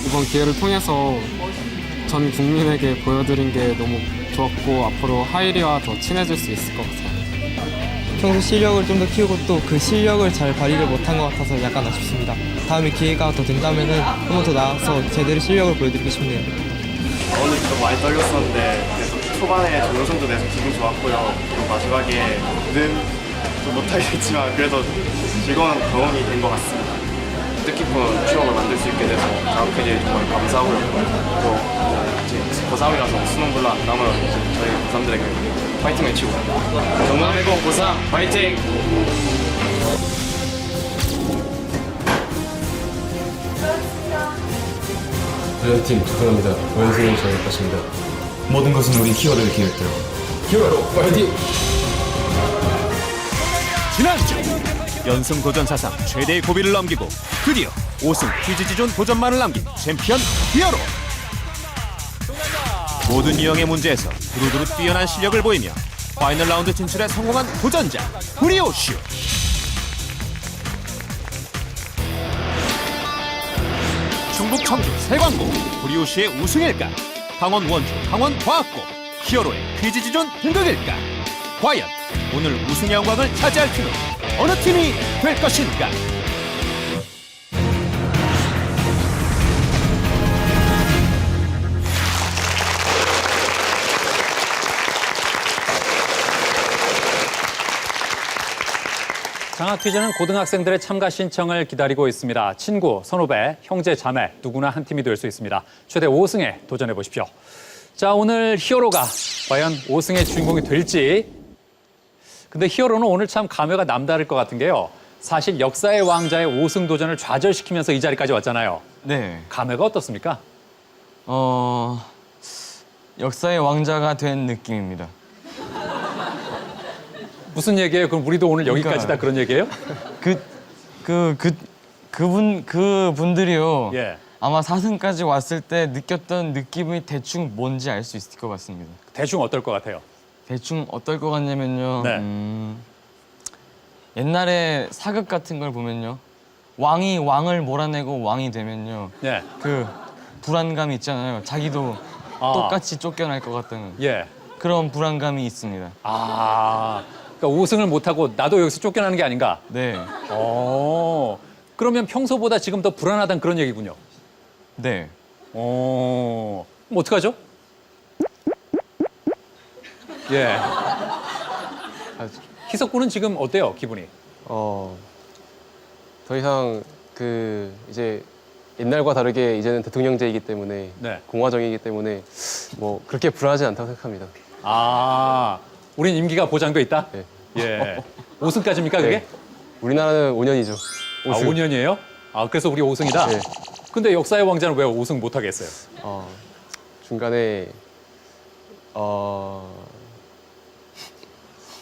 이번 기회를 통해서 전 국민에게 보여드린 게 너무 좋았고 앞으로 하일이와 더 친해질 수 있을 것 같아요. 평소 실력을 좀 더 키우고 또 그 실력을 잘 발휘를 못한 것 같아서 약간 아쉽습니다. 다음에 기회가 더 된다면은 한 번 더 나와서 제대로 실력을 보여드리고 싶네요. 오늘 좀 많이 떨렸었는데 그래도 초반에 조효선도 내서 기분 좋았고요. 그리고 마지막에 좀 못하겠지만 그래도 즐거운 경험이 된 것 같습니다. 뜻깊은 추억을 만들 수 있게 돼서 장학회에 정말 감사하고요. 또 이제 고3이라서 수능 별로 안 남은 저희 고3들에게 파이팅 외치고 정남이고 고3 파이팅! 훈련팀 축하합니다. 원생이 저희 것입니다. 모든 것은 우리 히어로를 기획대로. 히어로 파이팅! 지난주 연승 도전 사상 최대의 고비를 넘기고 드디어 5승 퀴즈지존 도전만을 남긴 챔피언 히어로. 모든 유형의 문제에서 두루두루 뛰어난 실력을 보이며 파이널 라운드 진출에 성공한 도전자 브리오슈. 충북 청주 세광고 브리오슈의 우승일까? 강원 원주 강원과학고 히어로의 퀴즈지존 등극일까? 과연 오늘 우승의 영광을 차지할 팀은 어느 팀이 될 것인가? 장학 퀴즈는 고등학생들의 참가 신청을 기다리고 있습니다. 친구, 선후배, 형제, 자매 누구나 한 팀이 될 수 있습니다. 최대 5승에 도전해 보십시오. 자, 오늘 히어로가 과연 5승의 주인공이 될지. 근데 히어로는 오늘 참 감회가 남다를 것 같은 게요. 사실 역사의 왕자의 5승 도전을 좌절시키면서 이 자리까지 왔잖아요. 네. 감회가 어떻습니까? 역사의 왕자가 된 느낌입니다. 무슨 얘기예요? 그럼 우리도 오늘 여기까지 다 그런 얘기예요? 그분들이요. 예. 아마 4승까지 왔을 때 느꼈던 느낌이 대충 뭔지 알 수 있을 것 같습니다. 대충 어떨 것 같아요? 대충 어떨 것 같냐면요. 네. 옛날에 사극 같은 걸 보면요. 왕이 왕을 몰아내고 왕이 되면요. 네. 그 불안감이 있잖아요. 자기도 똑같이 쫓겨날 것 같다는. 예. 그런 불안감이 있습니다. 그러니까 5승을 못하고 나도 여기서 쫓겨나는 게 아닌가? 네. 그러면 평소보다 지금 더 불안하다는 그런 얘기군요. 네. 그럼 어떡하죠? 예. 희석군은 지금 어때요, 기분이? 더 이상 이제 옛날과 다르게 이제는 대통령제이기 때문에 네. 공화정이기 때문에 뭐 그렇게 불안하지 않다고 생각합니다. 우린 임기가 보장돼 있다? 네. 예. 5승까지입니까, 그게? 네. 우리나라는 5년이죠. 5승. 5년이에요? 그래서 우리 5승이다? 네. 근데 역사의 왕자는 왜 5승 못 하겠어요? 중간에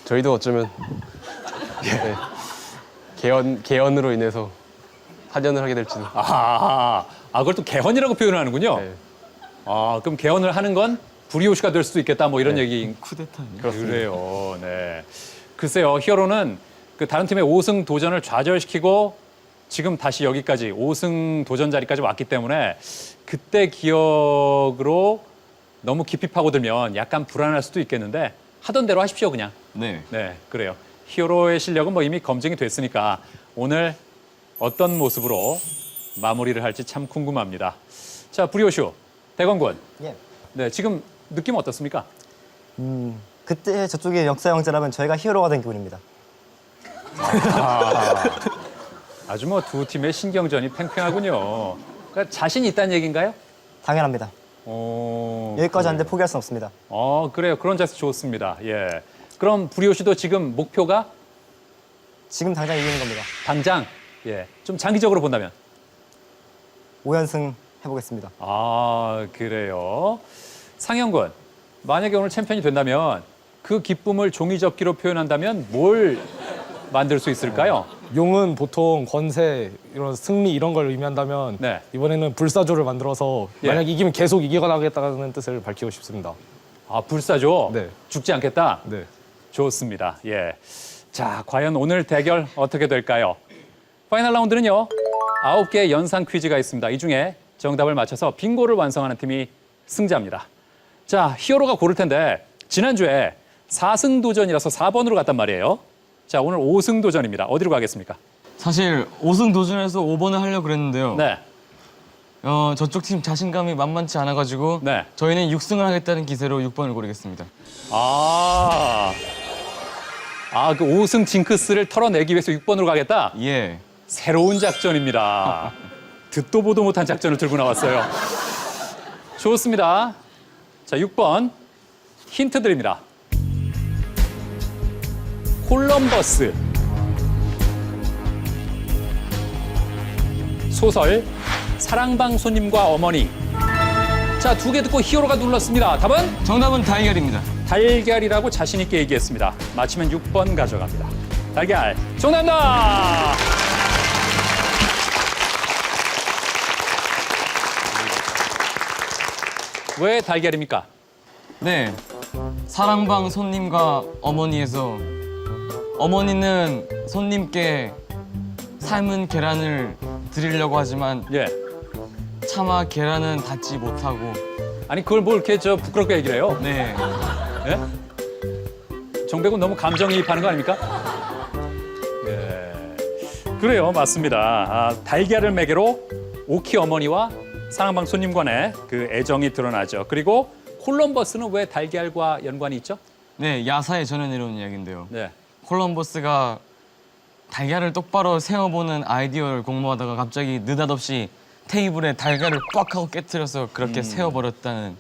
저희도 어쩌면 네. 개헌으로 인해서 파견을 하게 될지도. 그걸 또 개헌이라고 표현을 하는군요. 네. 그럼 개헌을 하는 건 불이오슈가 될 수도 있겠다, 뭐 이런 얘기. 쿠데타요. 그래요. 네. 글쎄요, 히어로는 그 다른 팀의 5승 도전을 좌절시키고 지금 다시 여기까지 5승 도전 자리까지 왔기 때문에 그때 기억으로 너무 깊이 파고들면 약간 불안할 수도 있겠는데 하던 대로 하십시오, 그냥. 네. 네, 그래요. 히어로의 실력은 뭐 이미 검증이 됐으니까 오늘 어떤 모습으로 마무리를 할지 참 궁금합니다. 자, 브리오슈, 대건군. 예. 네, 지금 느낌 어떻습니까? 그때 저쪽에 역사 왕자라면 저희가 히어로가 된 기분입니다. 아주 뭐 두 팀의 신경전이 팽팽하군요. 그러니까 자신 있다는 얘기인가요? 당연합니다. 여기까지 왔는데 포기할 수는 없습니다. 그래요. 그런 자세 좋습니다. 예. 그럼 브리오슈도 지금 목표가? 지금 당장 이기는 겁니다. 당장? 예. 좀 장기적으로 본다면? 5연승 해보겠습니다. 그래요. 상영군, 만약에 오늘 챔피언이 된다면 그 기쁨을 종이접기로 표현한다면 뭘 만들 수 있을까요? 용은 보통 권세, 이런 승리 이런 걸 의미한다면 네. 이번에는 불사조를 만들어서 만약 이기면 계속 이겨나가겠다는 뜻을 밝히고 싶습니다. 불사조? 네. 죽지 않겠다? 네. 좋습니다. 예. 자, 과연 오늘 대결 어떻게 될까요? 파이널 라운드는요, 9개의 연상 퀴즈가 있습니다. 이 중에 정답을 맞춰서 빙고를 완성하는 팀이 승자입니다. 자, 히어로가 고를 텐데 지난주에 4승 도전이라서 4번으로 갔단 말이에요. 자, 오늘 5승 도전입니다. 어디로 가겠습니까? 사실 5승 도전해서 5번을 하려고 그랬는데요. 네. 저쪽 팀 자신감이 만만치 않아가지고 네. 저희는 6승을 하겠다는 기세로 6번을 고르겠습니다. 그 5승 징크스를 털어내기 위해서 6번으로 가겠다? 예. 새로운 작전입니다. 듣도 보도 못한 작전을 들고 나왔어요. 좋습니다. 자, 6번 힌트 드립니다. 콜럼버스. 소설 사랑방 손님과 어머니. 자, 두 개 듣고 히어로가 눌렀습니다. 답은? 정답은 달걀입니다. 달걀이라고 자신 있게 얘기했습니다. 맞히면 6번 가져갑니다. 달걀 정답입니다. 왜 달걀입니까? 네, 사랑방 손님과 어머니에서 어머니는 손님께 삶은 계란을 드리려고 하지만 예. 차마 계란은 닿지 못하고. 아니 그걸 뭐 이렇게 저 부끄럽게 얘기를 해요? 네. 예? 정백은 너무 감정이입하는 거 아닙니까? 예. 그래요, 맞습니다. 달걀을 매개로 오키 어머니와 사랑방 손님 간의 그 애정이 드러나죠. 그리고 콜럼버스는 왜 달걀과 연관이 있죠? 네, 야사에 전해 내려온 이야기인데요. 네. 콜럼버스가 달걀을 똑바로 세워보는 아이디어를 공모하다가 갑자기 느닷없이 테이블에 달걀을 꽉 하고 깨트려서 그렇게 세워버렸다는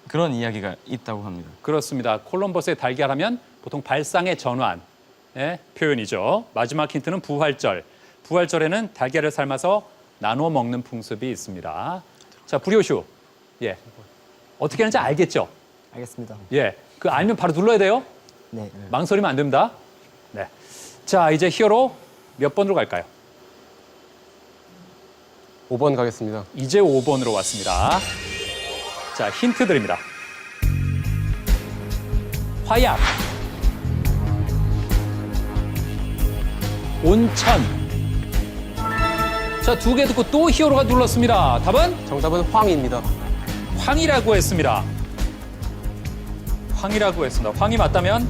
그런 이야기가 있다고 합니다. 그렇습니다. 콜럼버스의 달걀하면 보통 발상의 전환의 표현이죠. 마지막 힌트는 부활절. 부활절에는 달걀을 삶아서 나눠 먹는 풍습이 있습니다. 자, 브리오슈. 예. 어떻게 하는지 알겠죠? 알겠습니다. 예. 그 알면 바로 눌러야 돼요. 네. 망설이면 안 됩니다. 네. 자, 이제 히어로 몇 번으로 갈까요? 5번 가겠습니다. 이제 5번으로 왔습니다. 자, 힌트 드립니다. 화약, 온천. 자, 두 개 듣고 또 히어로가 눌렀습니다. 답은? 정답은 황입니다. 황이라고 했습니다. 황이라고 했습니다. 황이 맞다면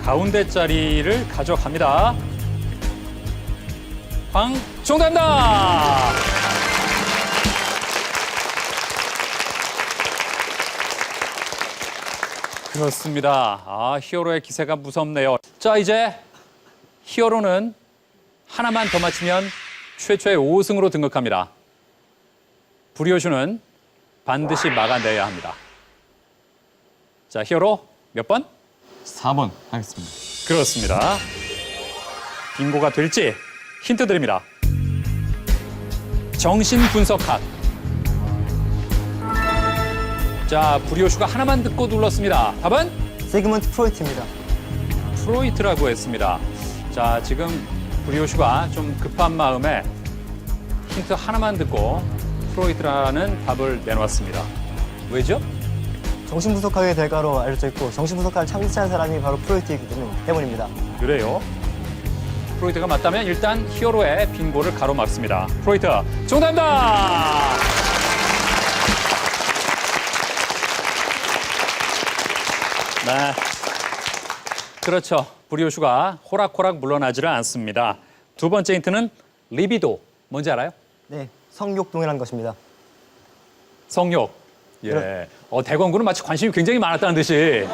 가운데 자리를 가져갑니다. 황, 정답입니다. 그렇습니다. 히어로의 기세가 무섭네요. 자, 이제 히어로는 하나만 더 맞히면 최초의 5승으로 등극합니다. 브리오슈는 반드시 막아내야 합니다. 자, 히어로 몇 번? 4번 하겠습니다. 그렇습니다. 빙고가 될지 힌트 드립니다. 정신분석학. 자, 브리오슈가 하나만 듣고 눌렀습니다. 답은? 시그먼트 프로이트입니다. 프로이트라고 했습니다. 자, 지금 브리오슈가 좀 급한 마음에 힌트 하나만 듣고 프로이트라는 답을 내놓았습니다. 왜죠? 정신분석학의 대가로 알려져 있고 정신분석학을 창시한 사람이 바로 프로이트이기 때문입니다. 그래요. 프로이트가 맞다면 일단 히어로의 빙고를 가로막습니다. 프로이트 정답입니다. 네, 그렇죠. 브리오슈가 호락호락 물러나지를 않습니다. 두 번째 힌트는 리비도. 뭔지 알아요? 네, 성욕 동일한 것입니다. 성욕. 예. 대권군은 마치 관심이 굉장히 많았다는 듯이.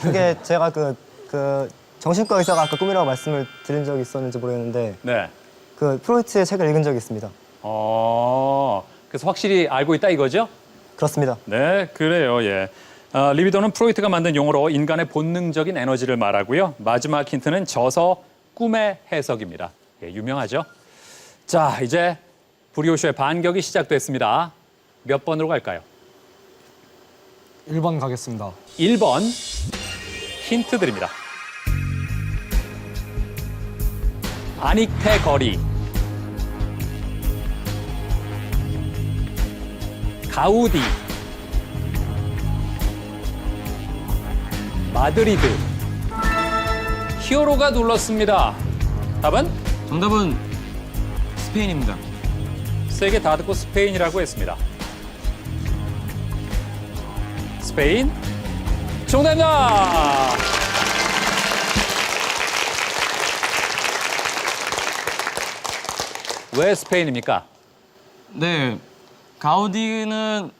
그게 제가 그 정신과 의사가 아까 꿈이라고 말씀을 드린 적이 있었는지 모르겠는데 네. 그 프로이트의 책을 읽은 적이 있습니다. 그래서 확실히 알고 있다 이거죠? 그렇습니다. 네, 그래요. 예. 리비도는 프로이트가 만든 용어로 인간의 본능적인 에너지를 말하고요. 마지막 힌트는 저서 꿈의 해석입니다. 예, 유명하죠? 자, 이제 브리오슈의 반격이 시작됐습니다. 몇 번으로 갈까요? 1번 가겠습니다. 1번 힌트 드립니다. 아닉테 거리, 가우디, 마드리드. 히어로가 눌렀습니다. 답은? 정답은 스페인입니다. 세 개 다 듣고 스페인이라고 했습니다. 스페인 정답입니다. 왜 스페인입니까? 네, 가우디는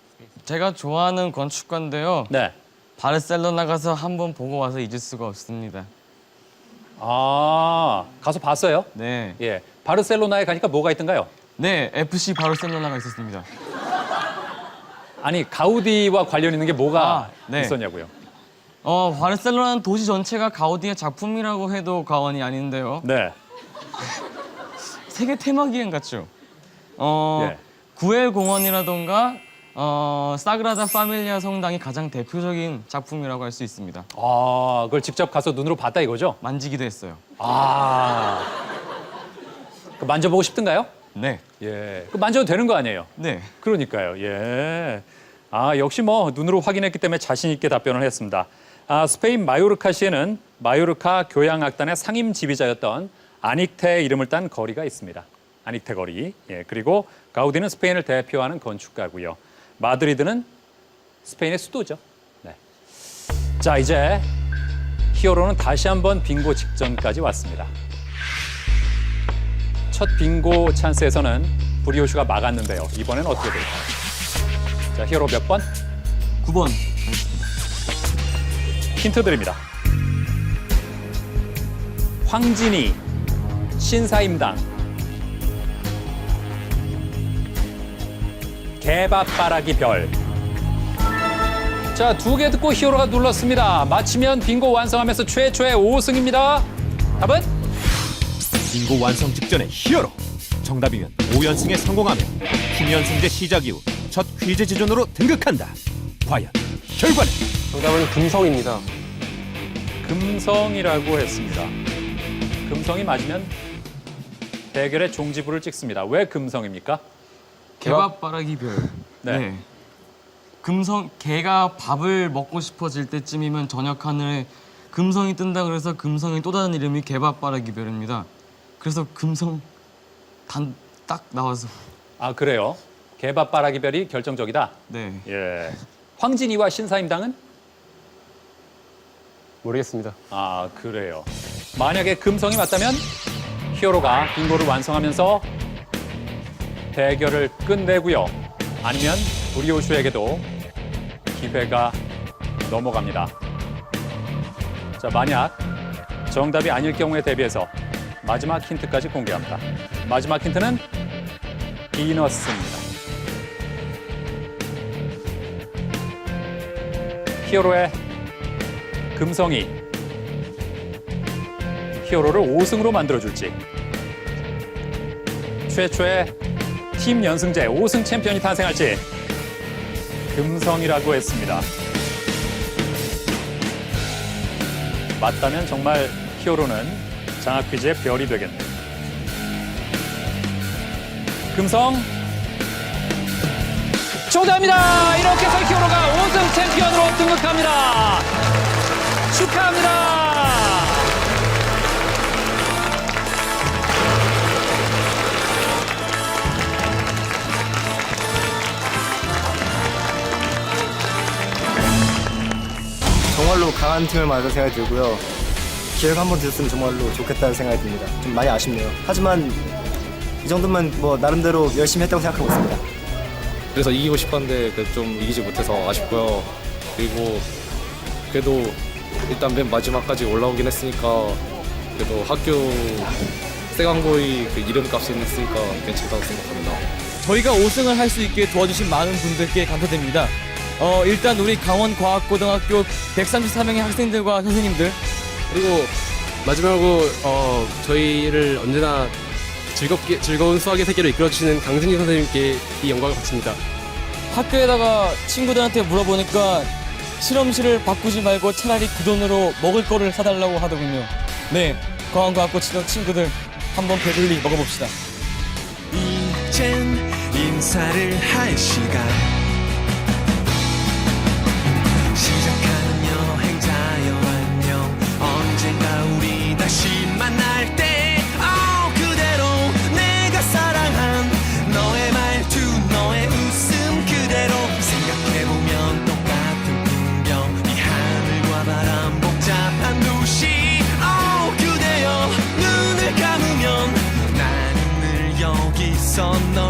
제가 좋아하는 건축가인데요. 네. 바르셀로나 가서 한번 보고 와서 잊을 수가 없습니다. 가서 봤어요? 네. 예. 바르셀로나에 가니까 뭐가 있던가요? 네, FC 바르셀로나가 있었습니다. 아니, 가우디와 관련 있는 게 뭐가 네. 있었냐고요? 바르셀로나는 도시 전체가 가우디의 작품이라고 해도 과언이 아닌데요. 네. 세계 테마기행 같죠? 예. 구엘 공원이라던가 사그라다 파밀리아 성당이 가장 대표적인 작품이라고 할 수 있습니다. 그걸 직접 가서 눈으로 봤다 이거죠? 만지기도 했어요. 만져보고 싶던가요? 네. 예. 그 만져도 되는 거 아니에요? 네. 그러니까요. 예. 역시 뭐 눈으로 확인했기 때문에 자신 있게 답변을 했습니다. 스페인 마요르카시에는 마요르카 교향악단의 상임 지휘자였던 아닉테의 이름을 딴 거리가 있습니다. 아닉테 거리. 예, 그리고 가우디는 스페인을 대표하는 건축가고요. 마드리드는 스페인의 수도죠. 네. 자, 이제 히어로는 다시 한번 빙고 직전까지 왔습니다. 첫 빙고 찬스에서는 브리오슈가 막았는데요. 이번엔 어떻게 될까요? 자, 히어로 몇 번? 9번. 힌트 드립니다. 황진이, 신사임당, 개밥바라기 별. 자, 2개 듣고 히어로가 눌렀습니다. 맞히면 빙고 완성하면서 최초의 5승입니다. 답은? 빙고 완성 직전의 히어로. 정답이면 5연승에 성공하며 팀 연승제 시작 이후 첫 퀴즈 지존으로 등극한다. 과연 결과는? 정답은 금성입니다. 금성이라고 했습니다. 금성이 맞으면 대결의 종지부를 찍습니다. 왜 금성입니까? 개밥바라기 별. 네. 개가 밥을 먹고 싶어질 때쯤이면 저녁 하늘에 금성이 뜬다 그래서 금성이 또 다른 이름이 개밥바라기 별입니다. 그래서 금성 딱 나와서. 그래요? 개밥바라기 별이 결정적이다? 네. 예. 황진이와 신사임당은? 모르겠습니다. 그래요. 만약에 금성이 맞다면 히어로가 빙고를 완성하면서 대결을 끝내고요. 아니면 브리오슈에게도 기회가 넘어갑니다. 자, 만약 정답이 아닐 경우에 대비해서 마지막 힌트까지 공개합니다. 마지막 힌트는 비너스입니다. 히어로의 금성이 히어로를 5승으로 만들어줄지, 최초의 팀 연승제 5승 챔피언이 탄생할지. 금성이라고 했습니다. 맞다면 정말 히어로는 장학 퀴즈의 별이 되겠네요. 금성 정답입니다. 이렇게 해서 히어로가 5승 챔피언으로 등극합니다. 축하합니다. 정말로 강한 팀을 만든 생각이 들고요. 기회가 한번 됐으면 정말로 좋겠다는 생각이 듭니다. 좀 많이 아쉽네요. 하지만 이 정도면 뭐 나름대로 열심히 했다고 생각하고 있습니다. 그래서 이기고 싶었는데 좀 이기지 못해서 아쉽고요. 그리고 그래도 일단 맨 마지막까지 올라오긴 했으니까 그래도 학교 세강고의 그 이름값은 했으니까 괜찮다고 생각합니다. 저희가 5승을 할 수 있게 도와주신 많은 분들께 감사드립니다. 일단 우리 강원과학고등학교 134명의 학생들과 선생님들, 그리고 마지막으로 저희를 언제나 즐거운 수학의 세계로 이끌어주시는 강승희 선생님께 이 영광을 바칩니다. 학교에다가 친구들한테 물어보니까 실험실을 바꾸지 말고 차라리 그 돈으로 먹을 거를 사달라고 하더군요. 네, 강원과학고 친구들 한번 배불리 먹어봅시다. 이젠 인사를 할 시간. 시작하는 여행자여 안녕. 언젠가 우리 다시 만날 때 그대로 내가 사랑한 너의 말투 너의 웃음 그대로 생각해보면 똑같은 풍경 이 하늘과 바람 복잡한 도시 그대여 눈을 감으면 나는 늘 여기서 널